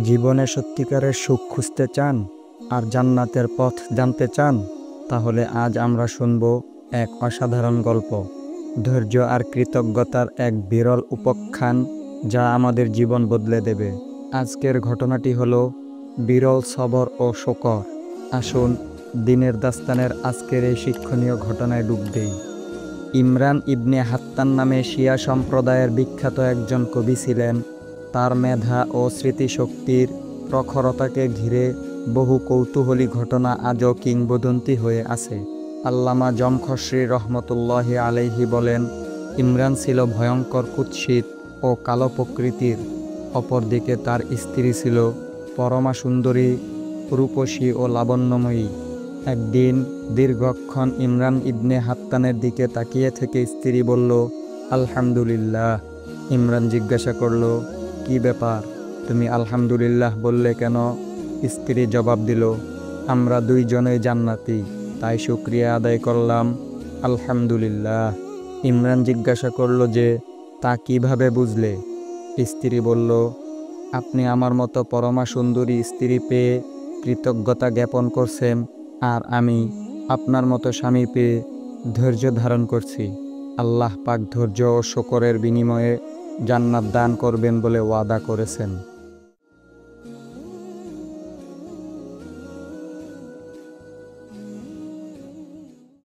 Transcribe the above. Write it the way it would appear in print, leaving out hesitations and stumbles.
জীবনে সত্যিকারের সুখ খুঁজতে চান আর জান্নাতের পথ জানতে চান, তাহলে আজ আমরা শুনব এক অসাধারণ গল্প, ধৈর্য আর কৃতজ্ঞতার এক বিরল উপাখ্যান যা আমাদের জীবন বদলে দেবে। আজকের ঘটনাটি হলো বিরল সবর ও শকর। আসুন দিনের দাস্তানের আজকের এই শিক্ষণীয় ঘটনায় ডুব দেই। ইমরান ইবনে হাত্তান নামে শিয়া সম্প্রদায়ের বিখ্যাত একজন কবি ছিলেন। তার মেধা ও স্মৃতিশক্তির প্রখরতাকে ঘিরে বহু কৌতূহলী ঘটনা আজও কিংবদন্তি হয়ে আছে। আল্লামা জমখশরী রহমতুল্লাহি আলাইহি বলেন, ইমরান ছিল ভয়ঙ্কর কুৎসিত ও কালো প্রকৃতির। অপরদিকে তার স্ত্রী ছিল পরমা সুন্দরী, রূপসী ও লাবণ্যময়ী। একদিন দীর্ঘক্ষণ ইমরান ইবনে হাত্তানের দিকে তাকিয়ে থেকে স্ত্রী বলল, আলহামদুলিল্লাহ। ইমরান জিজ্ঞাসা করল, কি ব্যাপার, তুমি আলহামদুলিল্লাহ বললে কেন? স্ত্রী জবাব দিল, আমরা দুইজনেই জান্নাতি, তাই শুকরিয়া আদায় করলাম, আলহামদুলিল্লাহ। ইমরান জিজ্ঞাসা করল যে, তা কিভাবে বুঝলে? স্ত্রী বলল, আপনি আমার মতো পরমা সুন্দরী স্ত্রী পেয়ে কৃতজ্ঞতা জ্ঞাপন করছেন, আর আমি আপনার মতো স্বামী পেয়ে ধৈর্য ধারণ করছি। আল্লাহ পাক ধৈর্য ও শকরের বিনিময়ে জান্নাত দান করবেন বলে ওয়াদা করেছেন।